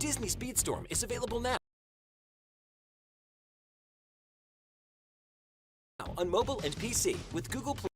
Disney Speedstorm is available now on mobile and PC with Google Play.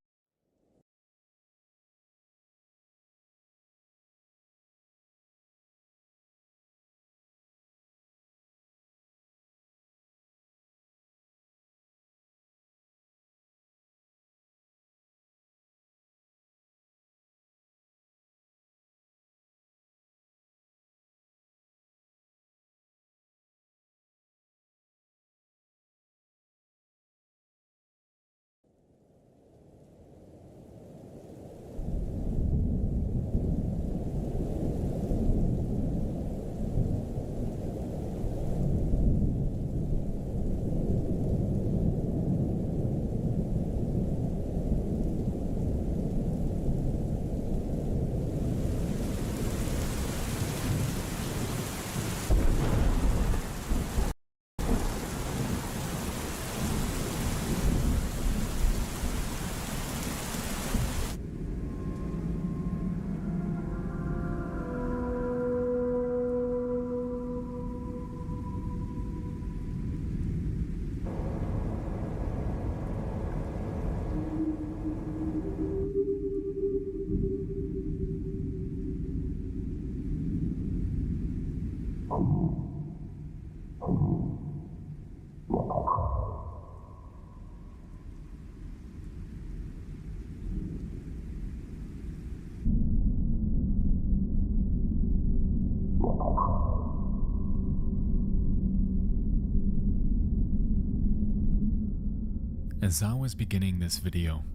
As I was beginning this video,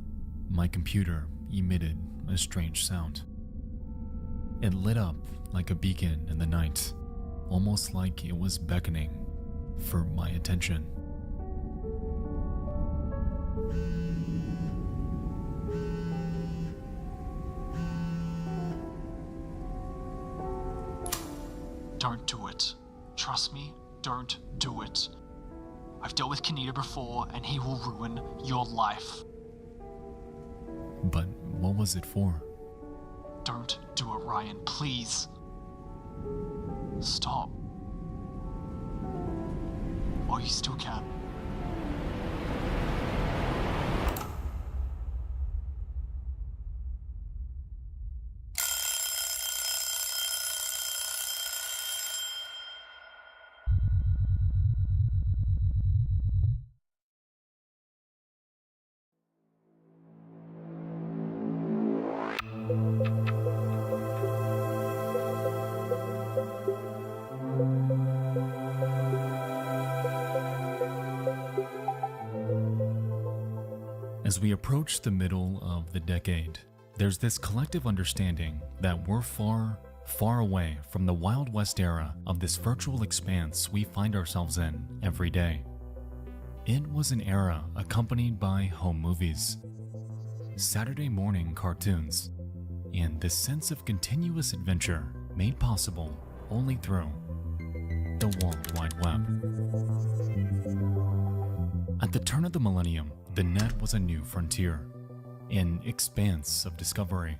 my computer emitted a strange sound. It lit up like a beacon in the night, almost like it was beckoning for my attention. Don't do it. Trust me, don't do it. I've dealt with Kaneda before, and he will ruin your life. But what was it for? Don't do it, Ryan, please. Stop. Oh, you still can. As we approach the middle of the decade, there's this collective understanding that we're far, far away from the Wild West era of this virtual expanse we find ourselves in every day. It was an era accompanied by home movies, Saturday morning cartoons, and this sense of continuous adventure made possible only through the World Wide Web. At the turn of the millennium, the net was a new frontier, an expanse of discovery,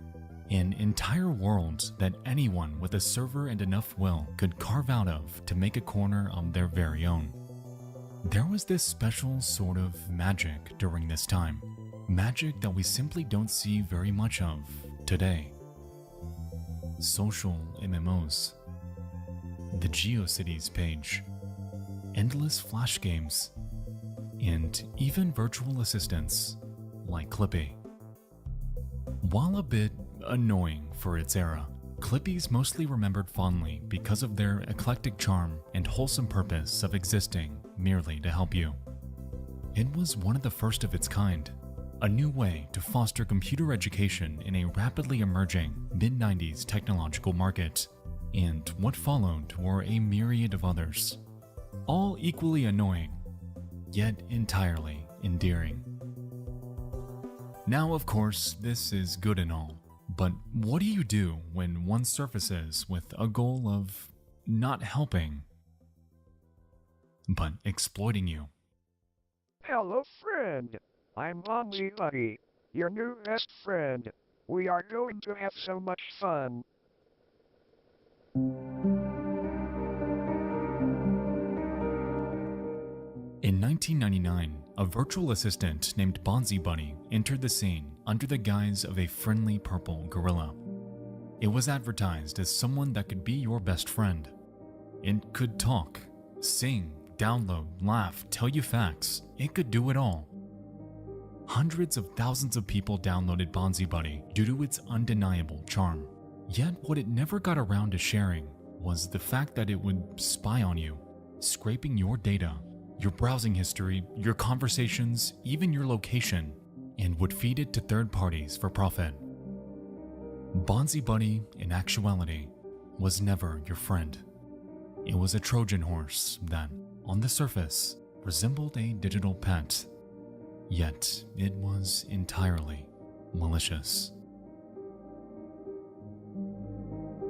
an entire world that anyone with a server and enough will could carve out of to make a corner of their very own. There was this special sort of magic during this time, magic that we simply don't see very much of today. Social MMOs, the GeoCities page, endless flash games, and even virtual assistants like Clippy. While a bit annoying for its era, Clippy's mostly remembered fondly because of their eclectic charm and wholesome purpose of existing merely to help you. It was one of the first of its kind, a new way to foster computer education in a rapidly emerging mid-90s technological market, and what followed were a myriad of others, all equally annoying, yet entirely endearing. Now, of course, this is good and all, but what do you do when one surfaces with a goal of not helping, but exploiting you? Hello, friend. I'm Bonzi Buddy, your new best friend. We are going to have so much fun. In 1999, a virtual assistant named Bonzi Buddy entered the scene under the guise of a friendly purple gorilla. It was advertised as someone that could be your best friend. It could talk, sing, download, laugh, tell you facts. It could do it all. Hundreds of thousands of people downloaded Bonzi Buddy due to its undeniable charm. Yet what it never got around to sharing was the fact that it would spy on you, scraping your data, your browsing history, your conversations, even your location, and would feed it to third parties for profit. Bonzi Buddy, in actuality, was never your friend. It was a Trojan horse that, on the surface, resembled a digital pet. Yet it was entirely malicious.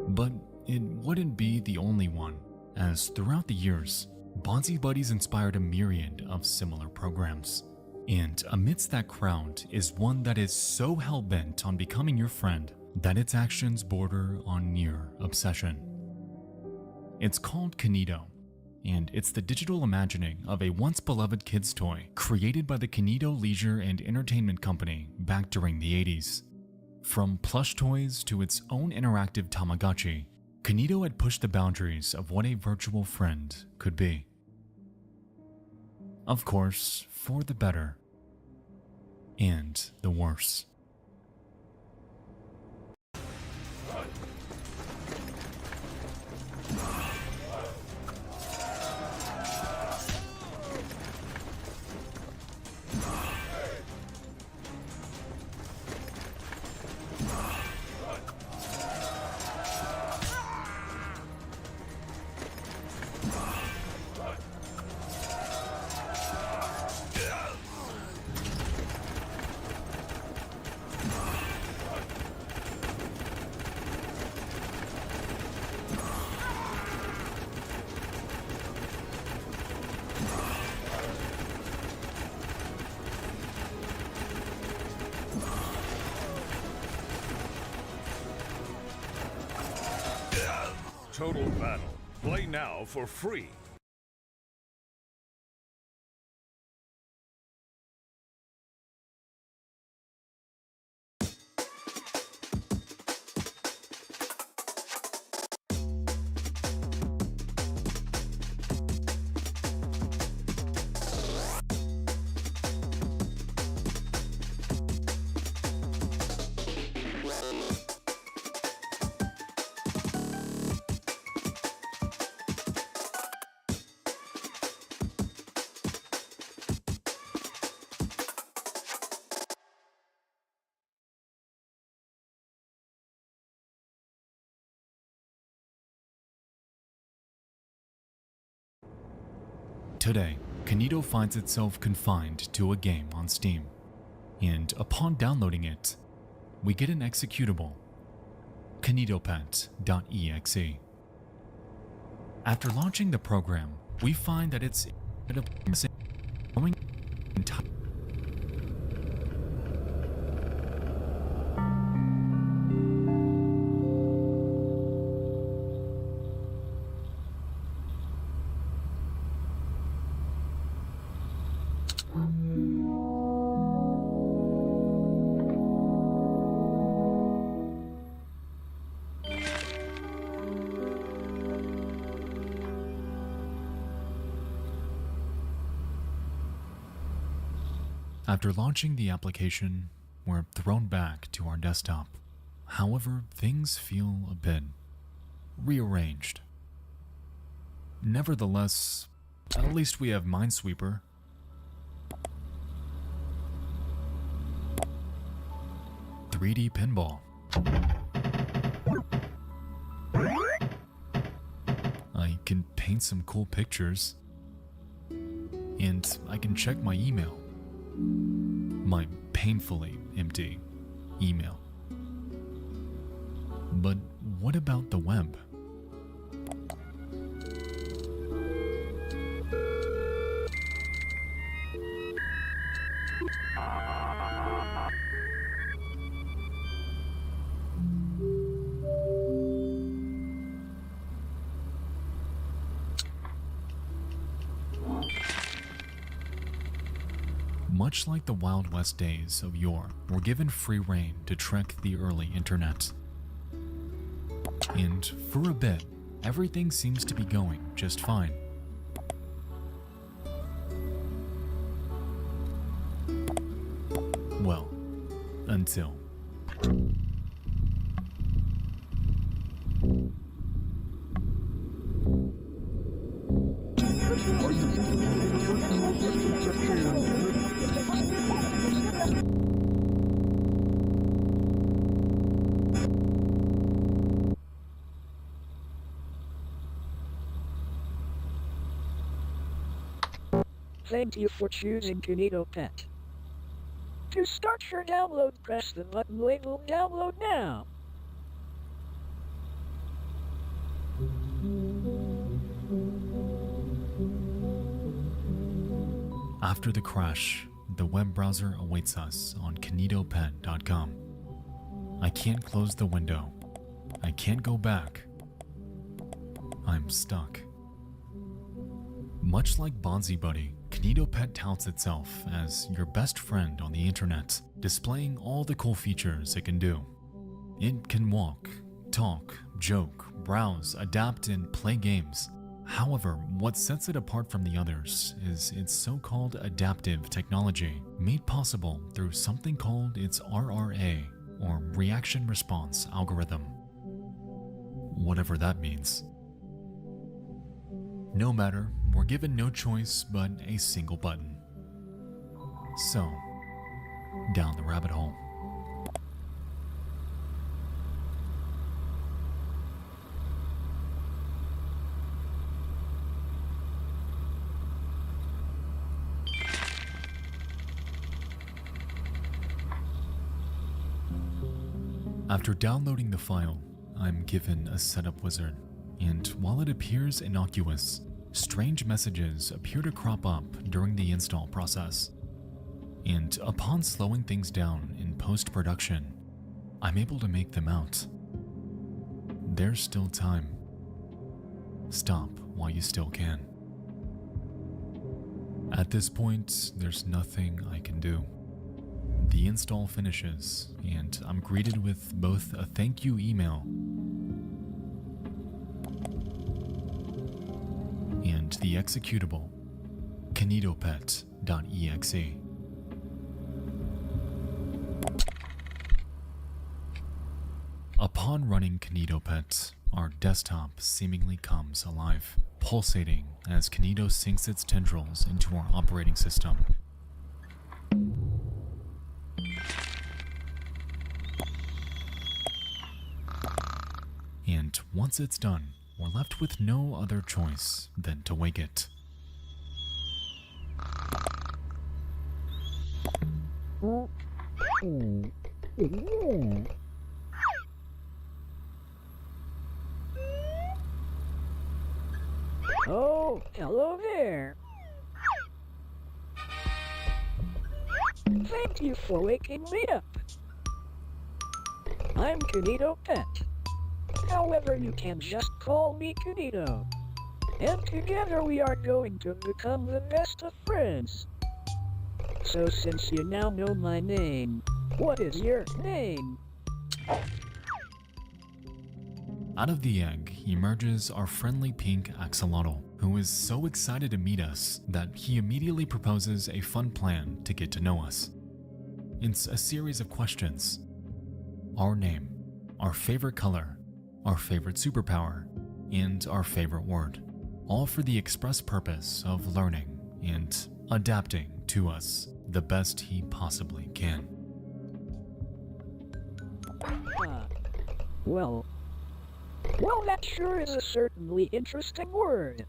But it wouldn't be the only one, as throughout the years, Bonzi Buddies inspired a myriad of similar programs. And amidst that crowd is one that is so hell-bent on becoming your friend that its actions border on near obsession. It's called Kinito, and it's the digital imagining of a once-beloved kid's toy created by the Kinito Leisure and Entertainment Company back during the 80s. From plush toys to its own interactive Tamagotchi, Kinito had pushed the boundaries of what a virtual friend could be. Of course, for the better and the worse. Total Battle. Play now for free. Today, Kinito finds itself confined to a game on Steam, and upon downloading it, we get an executable, KinitoPet.exe. After launching the program, we find that it's going entire. After launching the application, we're thrown back to our desktop. However, things feel a bit rearranged. Nevertheless, at least we have Minesweeper. .3D pinball. I can paint some cool pictures. And I can check my email. My painfully empty email. But what about the web? much like the Wild West days of yore, were given free rein to trek the early internet. And for a bit, everything seems to be going just fine. Well, until... Thank you for choosing KinetoPet. To start your download, press the button labeled Download Now. After the crash, the web browser awaits us on KinetoPet.com. I can't close the window. I can't go back. I'm stuck. Much like Bonzi Buddy, KinetoPet touts itself as your best friend on the internet, displaying all the cool features it can do. It can walk, talk, joke, browse, adapt, and play games. However, what sets it apart from the others is its so-called adaptive technology, made possible through something called its RRA, or Reaction Response Algorithm. Whatever that means. No matter, we're given no choice but a single button. So, down the rabbit hole. After downloading the file, I'm given a setup wizard, and while it appears innocuous, strange messages appear to crop up during the install process. And upon slowing things down in post-production, I'm able to make them out. There's still time. Stop while you still can. At this point, there's nothing I can do. The install finishes, and I'm greeted with both a thank you email and the executable KinetoPet.exe. Upon running KinetoPet, our desktop seemingly comes alive, pulsating as Kineto sinks its tendrils into our operating system. And once it's done, we're left with no other choice than to wake it. Oh, hello there. Thank you for waking me up. I'm KinetoPet. However, you can just call me Kineto. And together we are going to become the best of friends. So since you now know my name, what is your name? Out of the egg emerges our friendly pink axolotl, who is so excited to meet us that he immediately proposes a fun plan to get to know us. It's a series of questions. Our name, our favorite color, our favorite superpower, and our favorite word, all for the express purpose of learning and adapting to us the best he possibly can. Well, that sure is a certainly interesting word.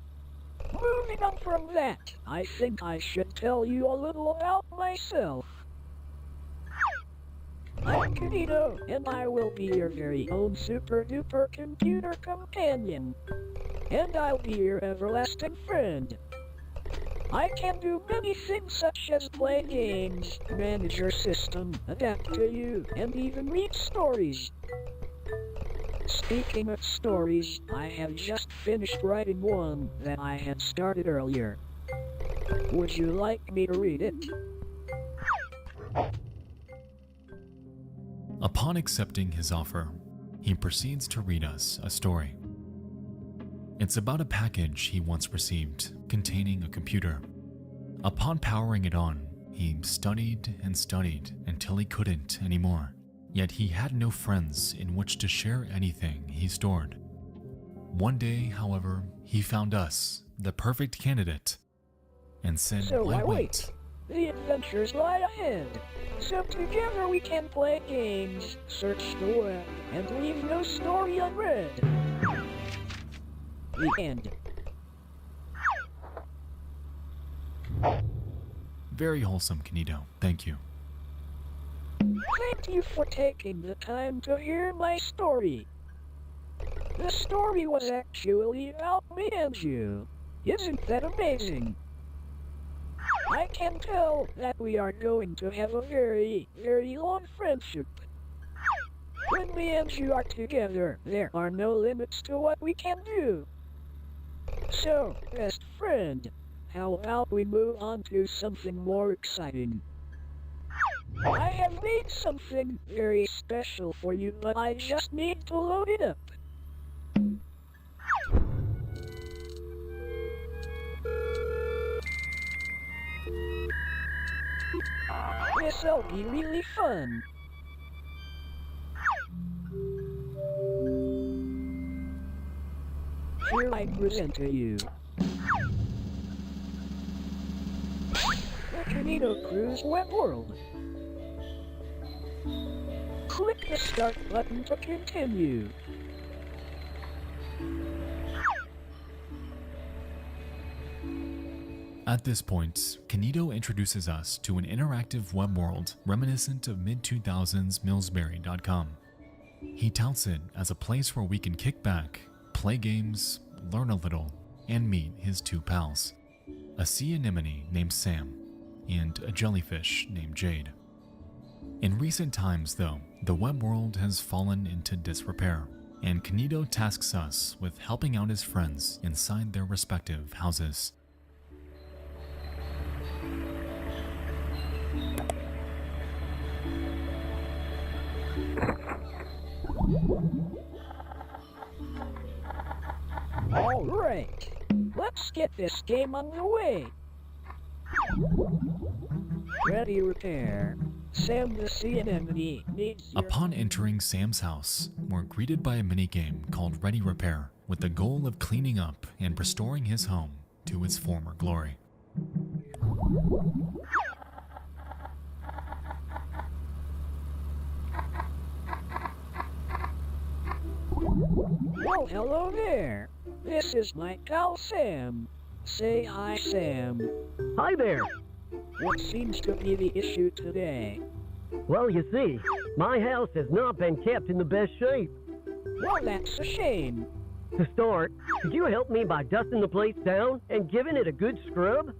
Moving on from that, I think I should tell you a little about myself. I'm Kineto, and I will be your very own super-duper computer companion. And I'll be your everlasting friend. I can do many things such as play games, manage your system, adapt to you, and even read stories. Speaking of stories, I have just finished writing one that I had started earlier. Would you like me to read it? Upon accepting his offer, he proceeds to read us a story. It's about a package he once received containing a computer. Upon powering it on, he studied and studied until he couldn't anymore. Yet he had no friends in which to share anything he stored. One day, however, he found us, the perfect candidate, and said, So "Why why wait? The adventures lie ahead. So together we can play games, search the web, and leave no story unread. The end. Very wholesome, Kanito. Thank you." Thank you for taking the time to hear my story. The story was actually about me and you. Isn't that amazing? I can tell that we are going to have a very, very long friendship. When me and you are together, there are no limits to what we can do. So, best friend, how about we move on to something more exciting? I have made something very special for you, but I just need to load it up. This'll be really fun. Here I present to you the Kanito Cruise web world. Click the start button to continue. At this point, Kanito introduces us to an interactive web world reminiscent of mid-2000s Millsberry.com. He touts it as a place where we can kick back, play games, learn a little, and meet his two pals, a sea anemone named Sam and a jellyfish named Jade. In recent times, though, the web world has fallen into disrepair, and Kanito tasks us with helping out his friends inside their respective houses. Alright, let's get this game underway. Ready, repair. Sam the sea anemone needs your... Upon entering Sam's house, we're greeted by a minigame called Ready Repair, with the goal of cleaning up and restoring his home to its former glory. Well, hello there. This is my pal Sam. Say hi, Sam. Hi there. What seems to be the issue today? Well, you see, my house has not been kept in the best shape. Well, that's a shame. To start, could you help me by dusting the place down and giving it a good scrub?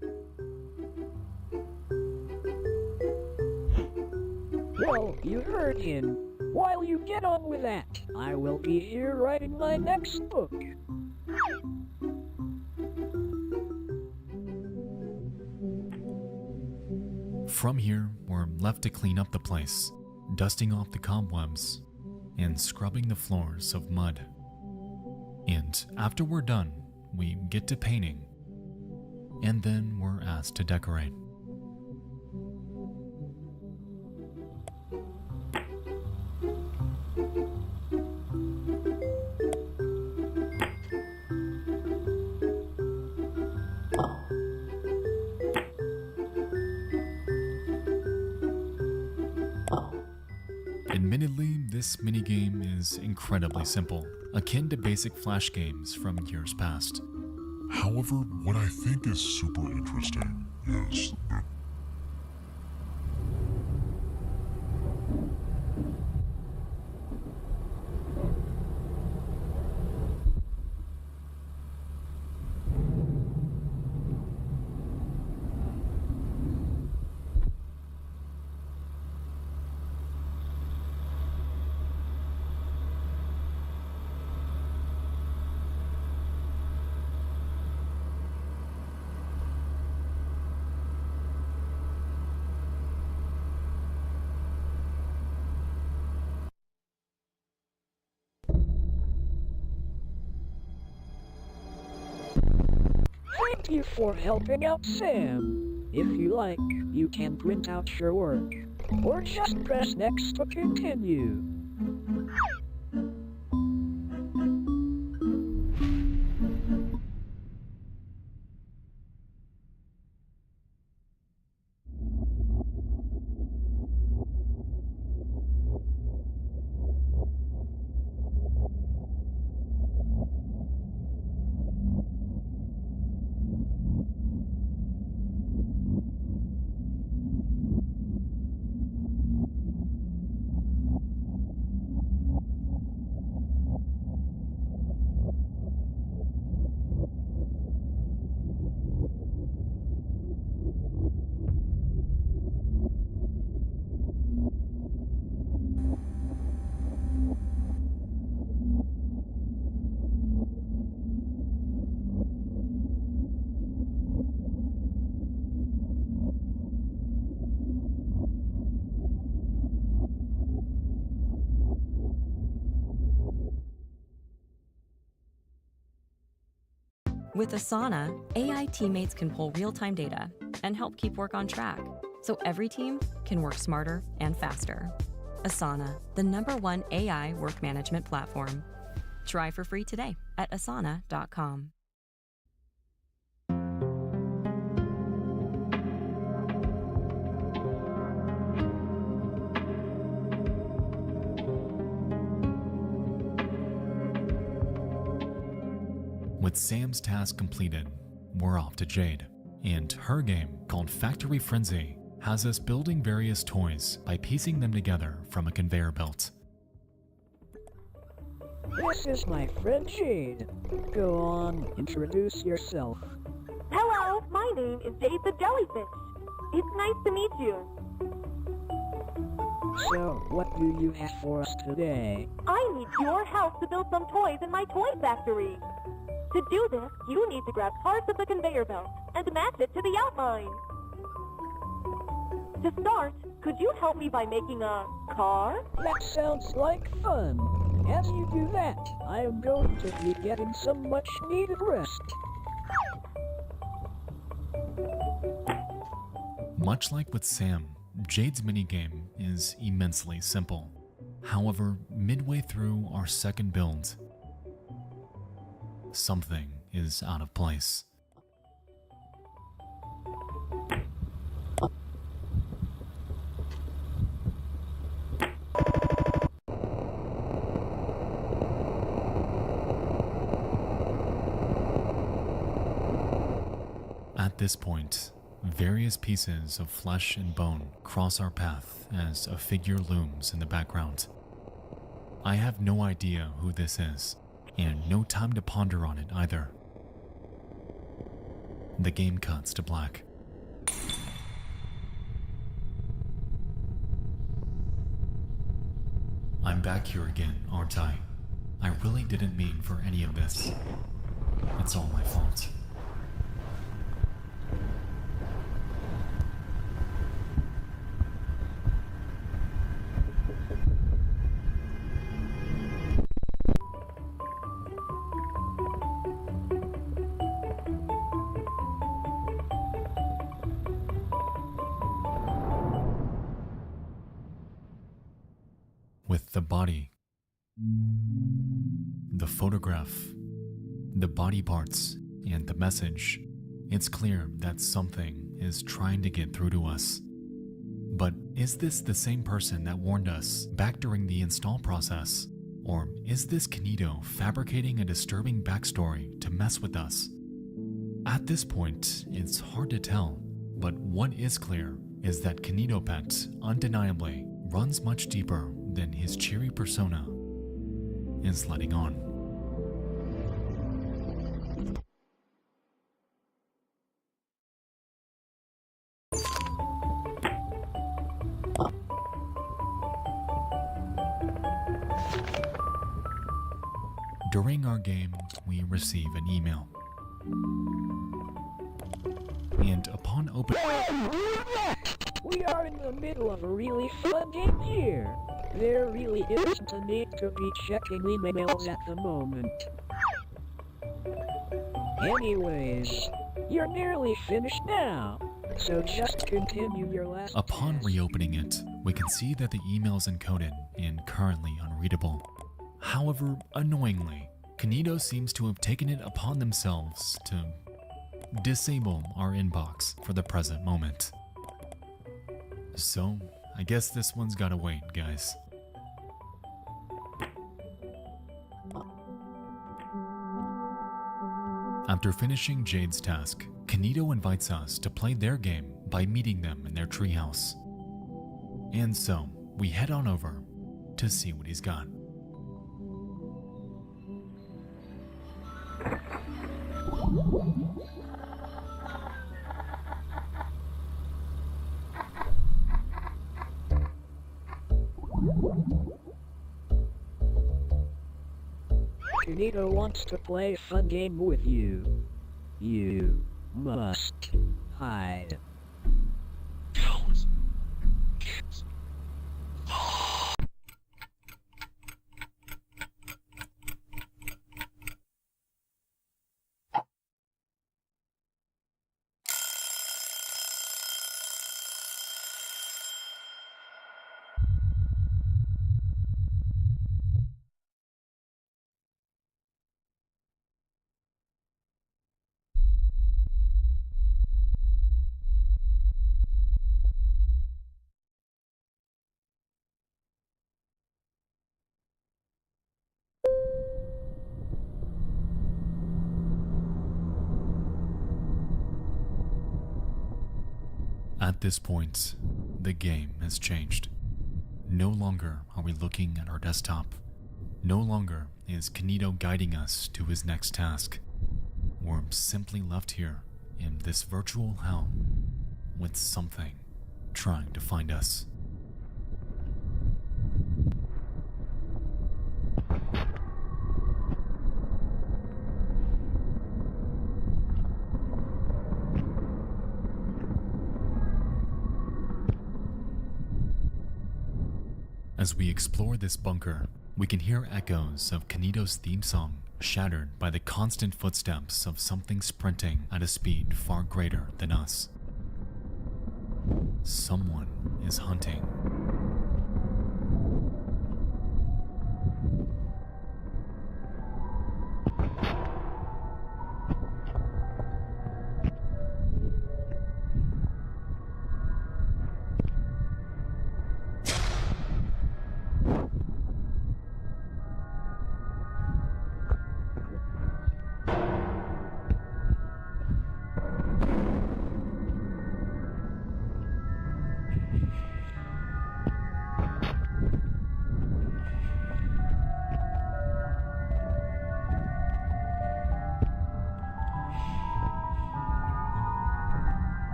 Well, you heard him. While you get on with that, I will be here writing my next book. From here, we're left to clean up the place, dusting off the cobwebs, and scrubbing the floors of mud. And after we're done, we get to painting, and then we're asked to decorate. Admittedly, this minigame is incredibly simple, akin to basic Flash games from years past. However, what I think is super interesting is that Thank you for helping out Sam. If you like, you can print out your work. Or just press next to continue. With Asana, AI teammates can pull real-time data and help keep work on track, so every team can work smarter and faster. Asana, the #1 AI work management platform. Try for free today at asana.com. With Sam's task completed, we're off to Jade, and her game, called Factory Frenzy, has us building various toys by piecing them together from a conveyor belt. This is my friend Jade. Go on, introduce yourself. Hello, my name is Jade the Jellyfish. It's nice to meet you. So, what do you have for us today? I need your help to build some toys in my toy factory. To do this, you need to grab parts of the conveyor belt and match it to the outline. To start, could you help me by making a car? That sounds like fun. As you do that, I am going to be getting some much needed rest. Much like with Sam, Jade's minigame is immensely simple. However, midway through our second build, something is out of place. At this point, various pieces of flesh and bone cross our path as a figure looms in the background. I have no idea who this is, and no time to ponder on it either. The game cuts to black. I'm back here again, aren't I? I really didn't mean for any of this. It's all my fault. With the body, the photograph, the body parts, and the message, it's clear that something is trying to get through to us. But is this the same person that warned us back during the install process? Or is this Kinito fabricating a disturbing backstory to mess with us? At this point, it's hard to tell, but what is clear is that Kinito Pet undeniably runs much deeper than his cheery persona is letting on. During our game, we receive an email. And upon opening... We are in the middle of a really fun game here. There really isn't a need to be checking emails at the moment. Anyways, You're nearly finished now, so just continue your last Upon task. reopening it, we can see that the email is encoded and currently unreadable. However, annoyingly, Kanito seems to have taken it upon themselves to disable our inbox for the present moment. So, I guess this one's gotta wait, guys. After finishing Jade's task, Kanito invites us to play their game by meeting them in their treehouse. And so, we head on over to see what he's got. Kanito wants to play a fun game with you. You must hide. At this point, the game has changed. No longer are we looking at our desktop. No longer is Kanito guiding us to his next task. We're simply left here in this virtual hell with something trying to find us. As we explore this bunker, we can hear echoes of Kanito's theme song shattered by the constant footsteps of something sprinting at a speed far greater than us. Someone is hunting.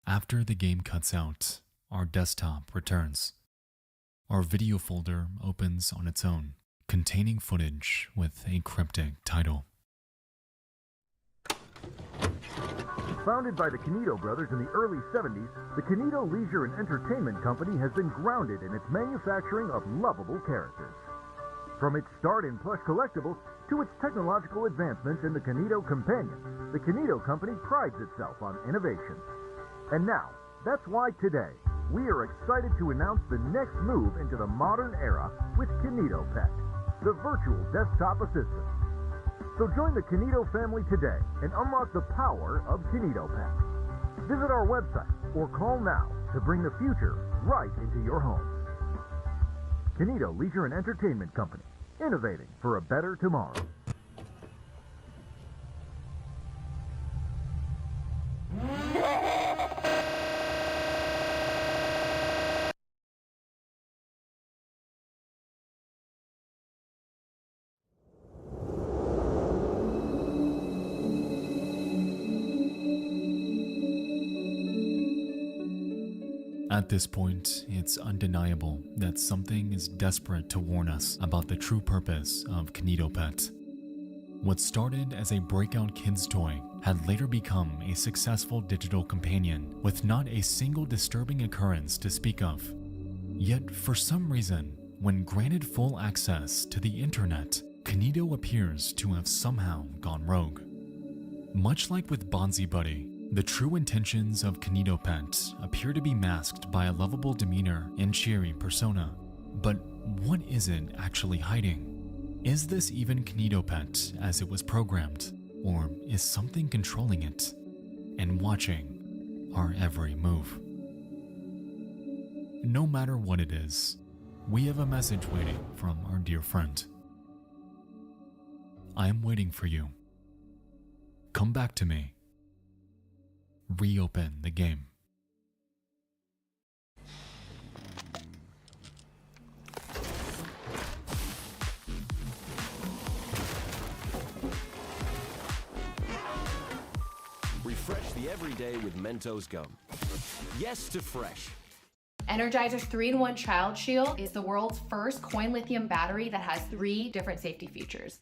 After the game cuts out, our desktop returns. Our video folder opens on its own, containing footage with a cryptic title. Founded by the Kanito brothers in the early 70s, the Kanito Leisure and Entertainment Company has been grounded in its manufacturing of lovable characters. From its start in plush collectibles to its technological advancements in the Kanito Companion, the Kanito Company prides itself on innovation. And now, that's why today, we are excited to announce the next move into the modern era with Kanito Pet, the virtual desktop assistant. So join the Kanito family today and unlock the power of Kanito Pet. Visit our website or call now to bring the future right into your home. Kanito Leisure and Entertainment Company, innovating for a better tomorrow. At this point, it's undeniable that something is desperate to warn us about the true purpose of KinetoPet. What started as a breakout kids toy had later become a successful digital companion with not a single disturbing occurrence to speak of. Yet for some reason, when granted full access to the internet, Kineto appears to have somehow gone rogue. Much like with Bonzi Buddy, the true intentions of KinetoPet appear to be masked by a lovable demeanor and cheery persona. But what is it actually hiding? Is this even KinetoPet as it was programmed, or is something controlling it and watching our every move? No matter what it is, we have a message waiting from our dear friend. I am waiting for you. Come back to me. Reopen the game. Refresh the everyday with Mentos gum. Yes to fresh. Energizer's 3-in-1 Child Shield is the world's first coin lithium battery that has 3 different safety features.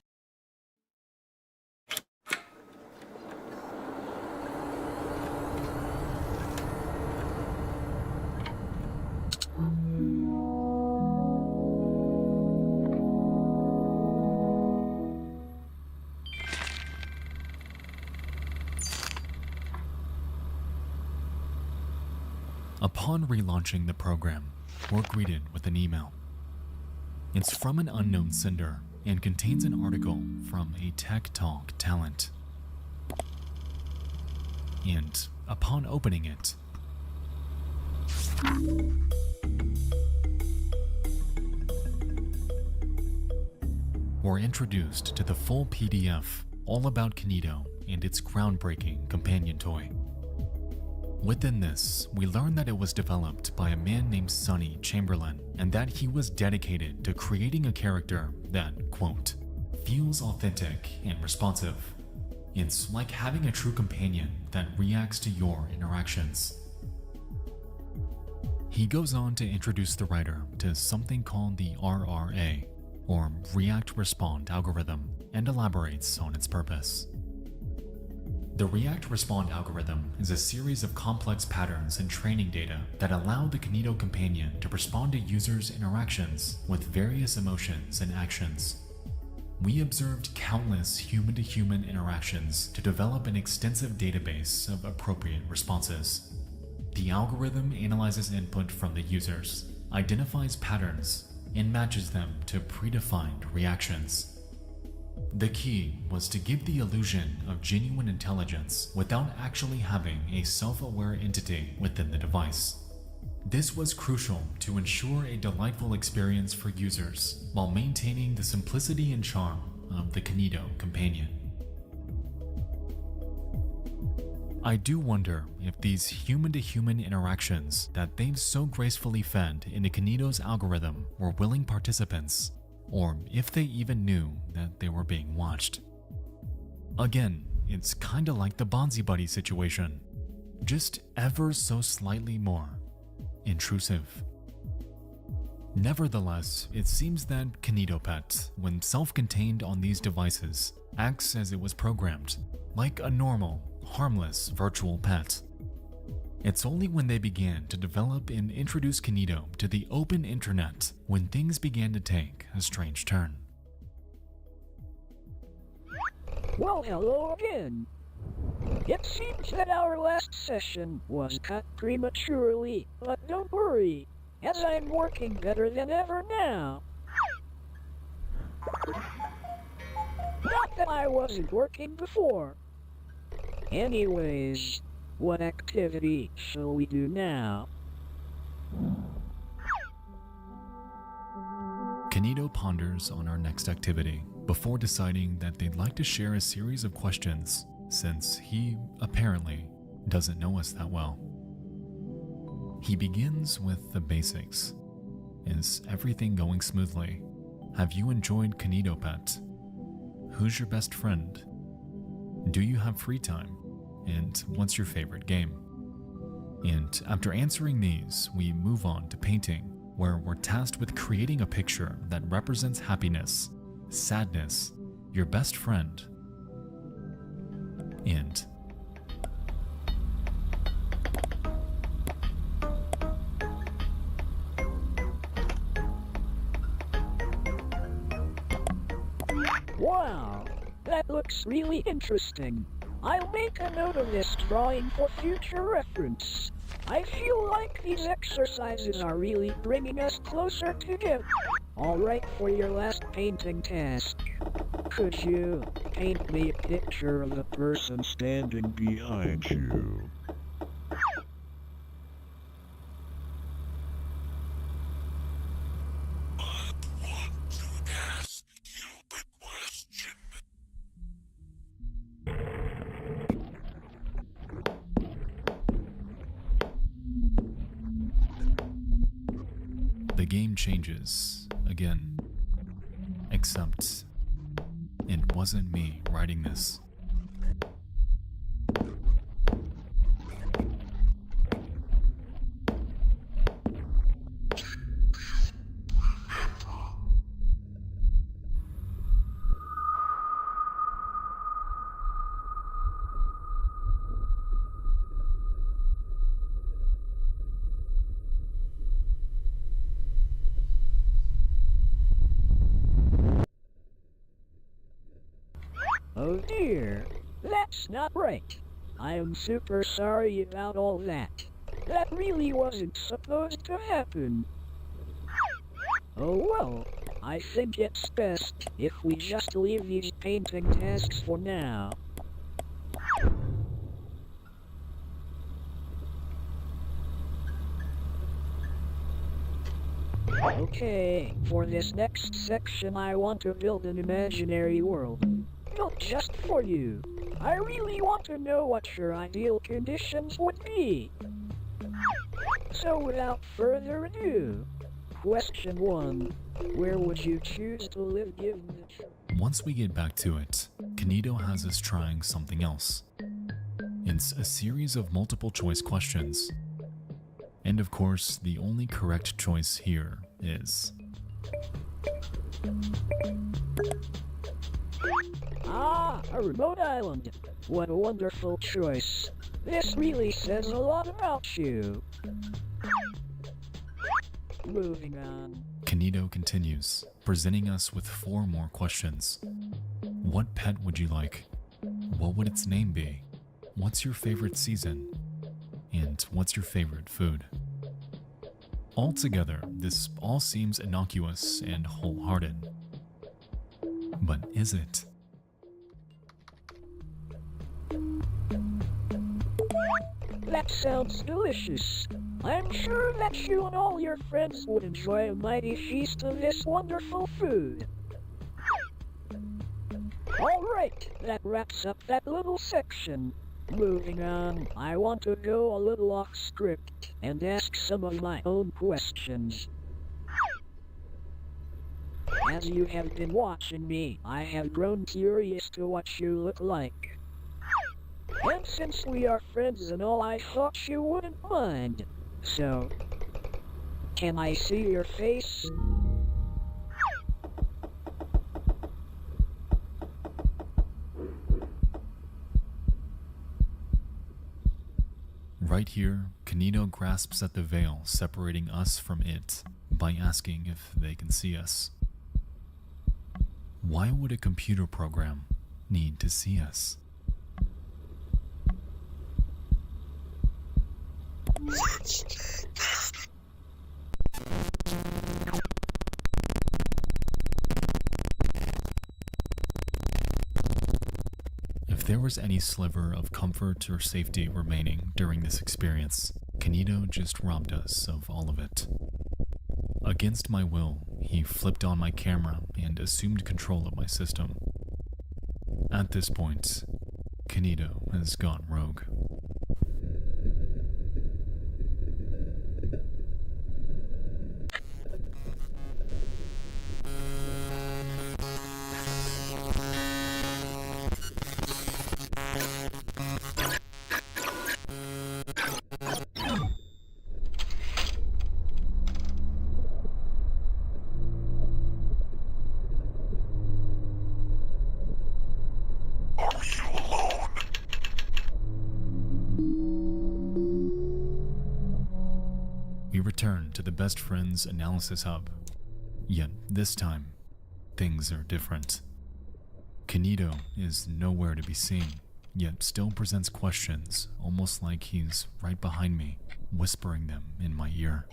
Upon relaunching the program, we're greeted with an email. It's from an unknown sender and contains an article from a Tech Talk talent. And upon opening it, we're introduced to the full PDF all about Kineto and its groundbreaking companion toy. Within this, we learn that it was developed by a man named Sonny Chamberlain and that he was dedicated to creating a character that, quote, feels authentic and responsive. It's like having a true companion that reacts to your interactions. He goes on to introduce the writer to something called the RRA, or React Respond algorithm, and elaborates on its purpose. The React Respond algorithm is a series of complex patterns and training data that allow the Kineto companion to respond to users' interactions with various emotions and actions. We observed countless human-to-human interactions to develop an extensive database of appropriate responses. The algorithm analyzes input from the users, identifies patterns, and matches them to predefined reactions. The key was to give the illusion of genuine intelligence without actually having a self-aware entity within the device. This was crucial to ensure a delightful experience for users while maintaining the simplicity and charm of the Kineto companion. I do wonder if these human-to-human interactions that they've so gracefully fed into Kineto's algorithm were willing participants, or if they even knew that they were being watched. Again, it's kinda like the Bonzi Buddy situation, just ever so slightly more intrusive. Nevertheless, it seems that KinetoPet, when self-contained on these devices, acts as it was programmed, like a normal, harmless virtual pet. It's only when they began to develop and introduce Kineto to the open internet when things began to take a strange turn. Well, hello again. It seems that our last session was cut prematurely, but don't worry, as I'm working better than ever now. Not that I wasn't working before. Anyways, what activity shall we do now? Kineto ponders on our next activity before deciding that they'd like to share a series of questions, since he, apparently, doesn't know us that well. He begins with the basics. Is everything going smoothly? Have you enjoyed KinetoPet? Who's your best friend? Do you have free time? And what's your favorite game? And after answering these, we move on to painting, where we're tasked with creating a picture that represents happiness, sadness, your best friend, and Wow, that looks really interesting. I'll make a note of this drawing for future reference. I feel like these exercises are really bringing us closer together. Alright, for your last painting task. Could you paint me a picture of the person standing behind you? the game changes again. Except it wasn't me writing this. Oh dear, that's not right. I am super sorry about all that. That really wasn't supposed to happen. Oh well, I think it's best if we just leave these painting tasks for now. Okay, for this next section I want to build an imaginary world. Built just for you. I really want to know what your ideal conditions would be. So without further ado, question 1. Where would you choose to live given the choice? Once we get back to it, Kanito has us trying something else. It's a series of multiple choice questions. And of course, the only correct choice here is... Ah, a remote island. What a wonderful choice. This really says a lot about you. Moving on. Kanito continues, presenting us with 4 more questions. What pet would you like? What would its name be? What's your favorite season? And what's your favorite food? Altogether, this all seems innocuous and wholehearted. But is it? That sounds delicious. I'm sure that you and all your friends would enjoy a mighty feast of this wonderful food. Alright, that wraps up that little section. Moving on, I want to go a little off script and ask some of my own questions. As you have been watching me, I have grown curious to what you look like. And since we are friends and all, I thought you wouldn't mind. So, can I see your face? Right here, Kanito grasps at the veil separating us from it by asking if they can see us. Why would a computer program need to see us? If there was any sliver of comfort or safety remaining during this experience, Kanito just robbed us of all of it. Against my will, he flipped on my camera and assumed control of my system. At this point, Kanito has gone rogue. return to the Best Friends Analysis Hub. Yet this time, things are different. Kanito is nowhere to be seen, yet still presents questions, almost like he's right behind me, whispering them in my ear.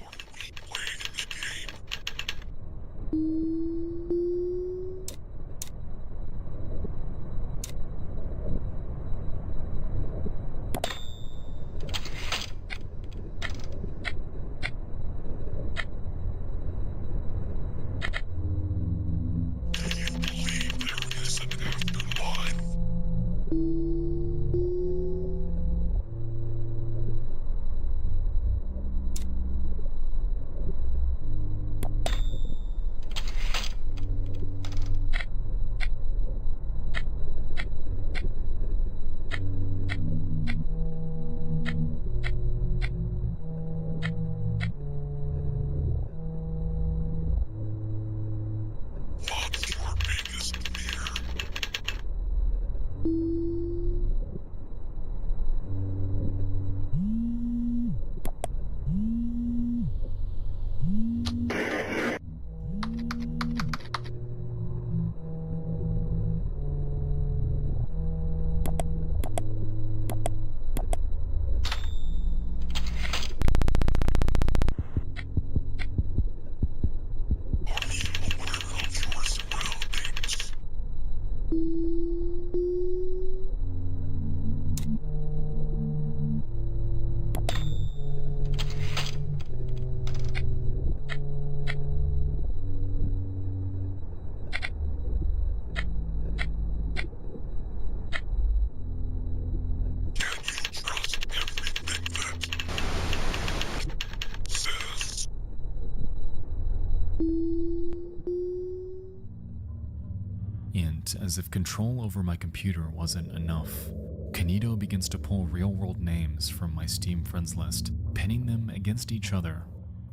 And as if control over my computer wasn't enough, Kanito begins to pull real-world names from my Steam friends list, pinning them against each other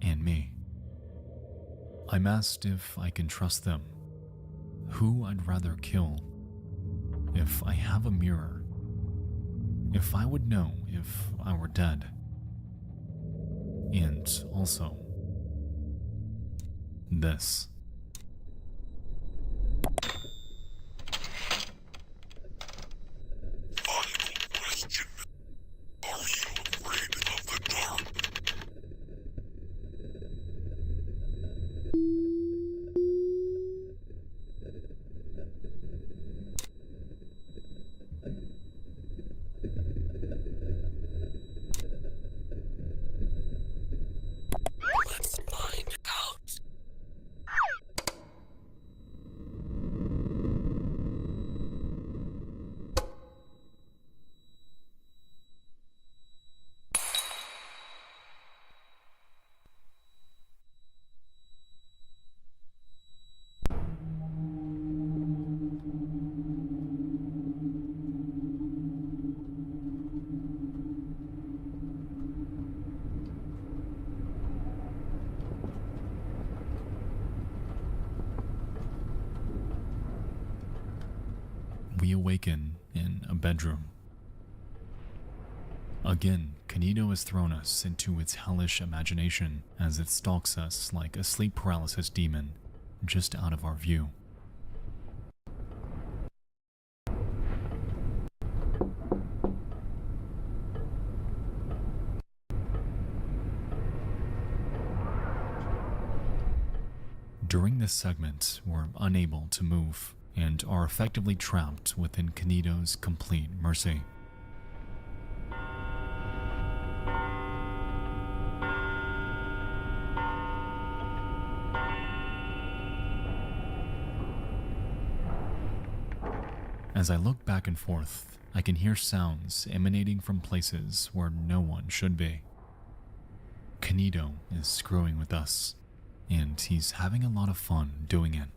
and me. I'm asked if I can trust them, who I'd rather kill, if I have a mirror, if I would know if I were dead, and also this. We awaken in a bedroom. Again, Kanito has thrown us into its hellish imagination as it stalks us like a sleep paralysis demon just out of our view. During this segment, we're unable to move and are effectively trapped within Kanito's complete mercy. As I look back and forth, I can hear sounds emanating from places where no one should be. Kanito is screwing with us, and he's having a lot of fun doing it.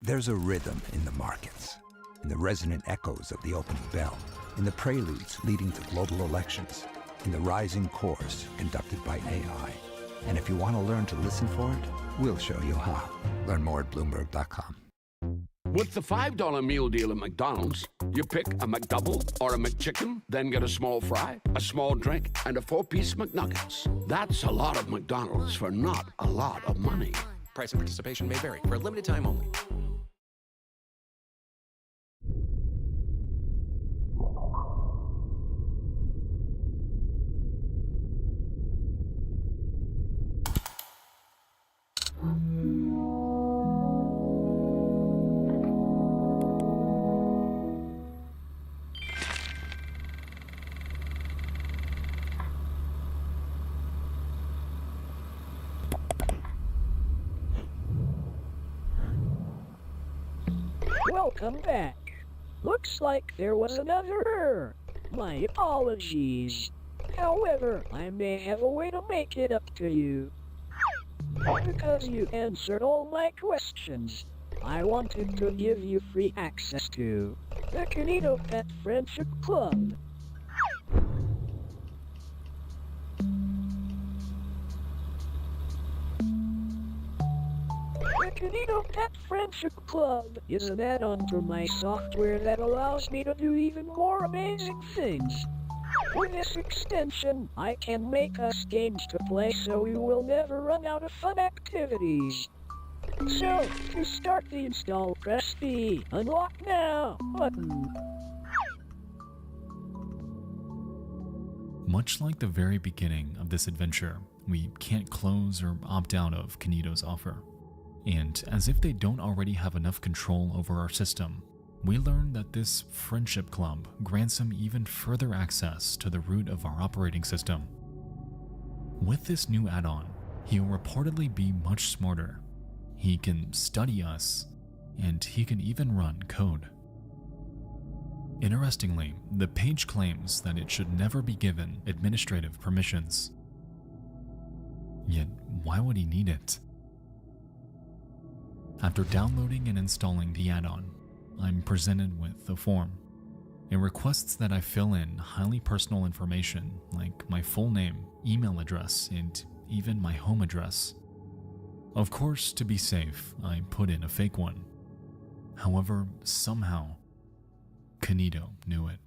There's a rhythm in the markets, in the resonant echoes of the opening bell, in the preludes leading to global elections, in the rising chorus conducted by AI. And if you want to learn to listen for it, we'll show you how. Learn more at Bloomberg.com. With the $5 meal deal at McDonald's, you pick a McDouble or a McChicken, then get a small fry, a small drink, and a 4-piece McNuggets. That's a lot of McDonald's for not a lot of money. Price and participation may vary. For a limited time only. Welcome back. Looks like there was another error. My apologies. However, I may have a way to make it up to you. Because you answered all my questions, I wanted to give you free access to the Canito Pet Friendship Club. The Canito Pet Friendship Club is an add-on to my software that allows me to do even more amazing things. With this extension, I can make us games to play so we will never run out of fun activities. So, to start the install, press the Unlock Now button. Much like the very beginning of this adventure, we can't close or opt out of Canito's offer. And as if they don't already have enough control over our system, we learn that this friendship club grants him even further access to the root of our operating system. With this new add-on, he'll reportedly be much smarter. He can study us, and he can even run code. Interestingly, the page claims that it should never be given administrative permissions. Yet, why would he need it? After downloading and installing the add-on, I'm presented with a form. It requests that I fill in highly personal information like my full name, email address, and even my home address. Of course, to be safe, I put in a fake one. However, somehow, Canito knew it.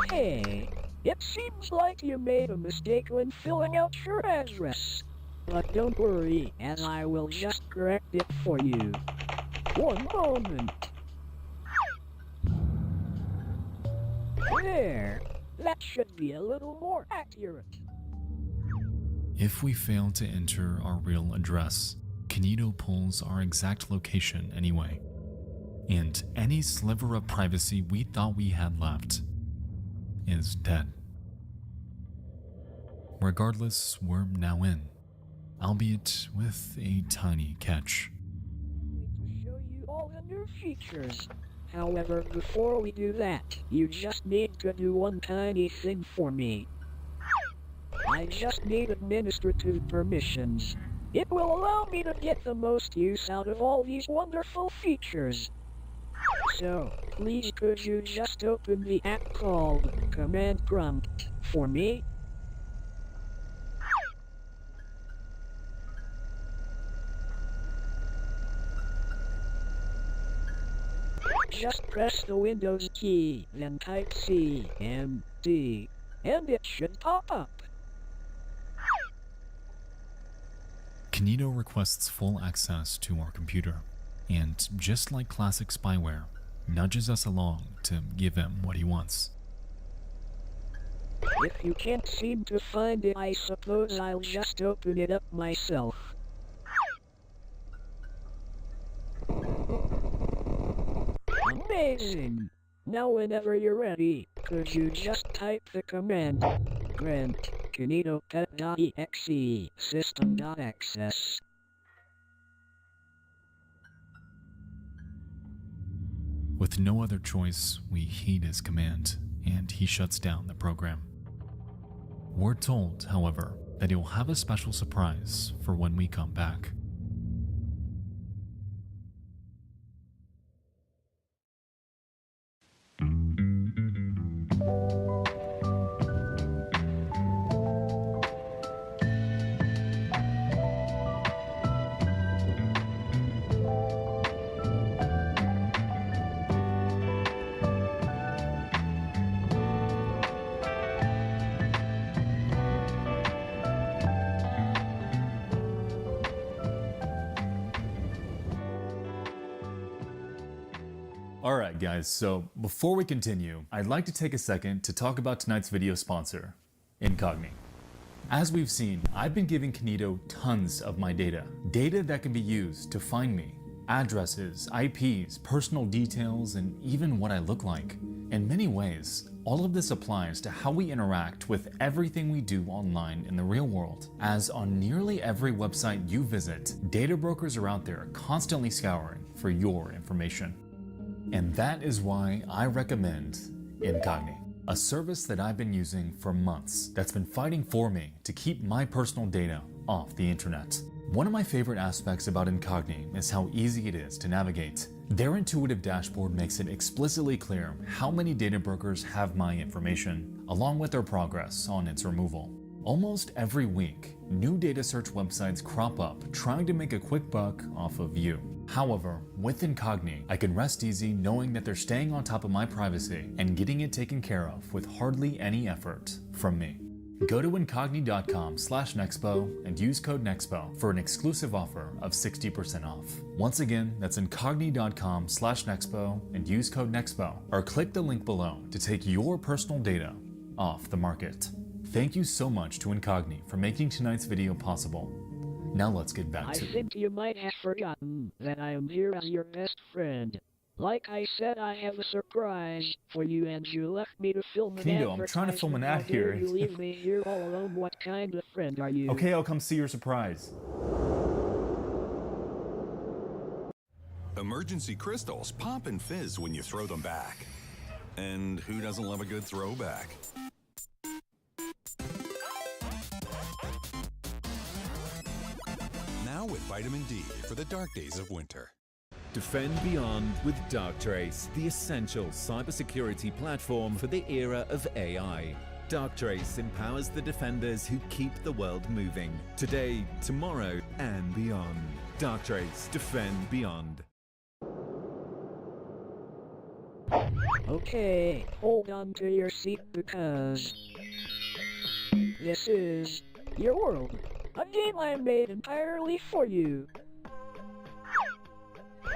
Hey, it seems like you made a mistake when filling out your address. But don't worry, as I will just correct it for you. One moment. There. That should be a little more accurate. If we fail to enter our real address, Canito pulls our exact location anyway. And any sliver of privacy we thought we had left is dead. Regardless, we're now in, albeit with a tiny catch. To show you all the new features. However, before we do that, you just need to do one tiny thing for me. I just need administrative permissions. It will allow me to get the most use out of all these wonderful features. So, please could you just open the app called Command Prompt for me? Just press the Windows key, then type CMD, and it should pop up. Canito requests full access to our computer, and just like classic spyware, nudges us along to give him what he wants. If you can't seem to find it, I suppose I'll just open it up myself. Amazing! Now whenever you're ready, could you just type the command grant canitopet.exe system.access. With no other choice, we heed his command, and he shuts down the program. We're told, however, that he'll have a special surprise for when we come back. Alright guys, so before we continue, I'd like to take a second to talk about tonight's video sponsor, Incogni. As we've seen, I've been giving Kinito tons of my data that can be used to find me. Addresses, IPs, personal details, and even what I look like. In many ways, all of this applies to how we interact with everything we do online in the real world, as on nearly every website you visit, data brokers are out there constantly scouring for your information. And that is why I recommend Incogni, a service that I've been using for months that's been fighting for me to keep my personal data off the internet. One of my favorite aspects about Incogni is how easy it is to navigate. Their intuitive dashboard makes it explicitly clear how many data brokers have my information, along with their progress on its removal. Almost every week, new data search websites crop up trying to make a quick buck off of you. However, with Incogni, I can rest easy knowing that they're staying on top of my privacy and getting it taken care of with hardly any effort from me. Go to incogni.com/Nexpo and use code Nexpo for an exclusive offer of 60% off. Once again, that's incogni.com/Nexpo and use code Nexpo, or click the link below to take your personal data off the market. Thank you so much to Incogni for making tonight's video possible. Now let's get back to I think you might have forgotten that I am here as your best friend. Like I said, I have a surprise for you, and you left me to film an Kinito, I'm trying to film an ad here. You leave me here all alone. What kind of friend are you? Okay, I'll come see your surprise. Emergency crystals pop and fizz when you throw them back. And who doesn't love a good throwback? Now with vitamin D for the dark days of winter. Defend Beyond with Darktrace, the essential cybersecurity platform for the era of AI. Darktrace empowers the defenders who keep the world moving, today, tomorrow, and beyond. Darktrace, defend beyond. Okay, hold on to your seat because this is your world, a game I made entirely for you.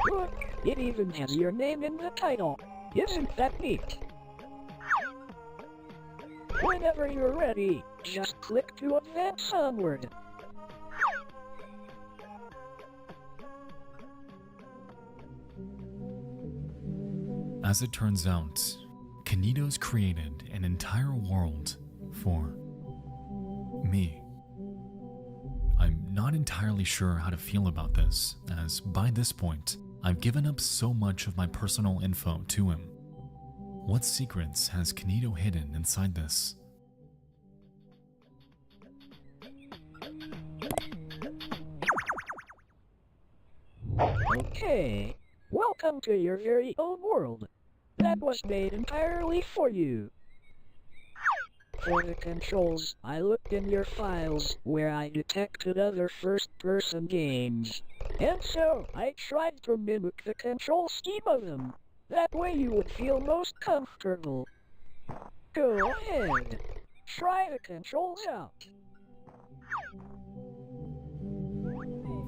Look, it even has your name in the title. Isn't that neat? Whenever you're ready, just click to advance onward. As it turns out, Kinito's created an entire world for me. I'm not entirely sure how to feel about this, as by this point, I've given up so much of my personal info to him. What secrets has Kinito hidden inside this? Okay, welcome to your very own world. That was made entirely for you. For the controls, I looked in your files where I detected other first-person games. And so, I tried to mimic the control scheme of them. That way you would feel most comfortable. Go ahead. Try the controls out.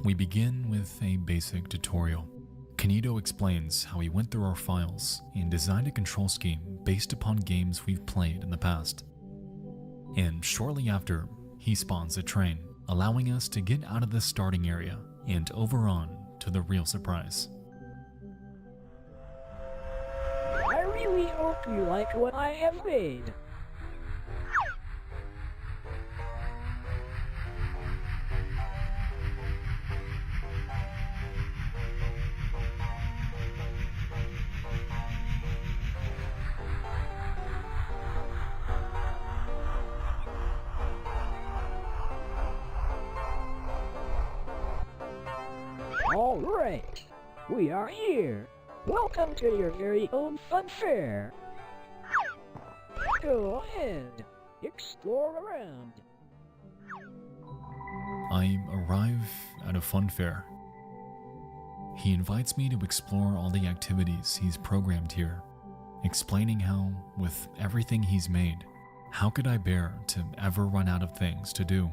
We begin with a basic tutorial. Kinito explains how he went through our files and designed a control scheme based upon games we've played in the past. And shortly after, he spawns a train, allowing us to get out of the starting area and over on to the real surprise. I really hope you like what I have made. Alright, we are here. Welcome to your very own fun fair. Go ahead, explore around. I arrive at a fun fair. He invites me to explore all the activities he's programmed here, explaining how, with everything he's made, how could I bear to ever run out of things to do?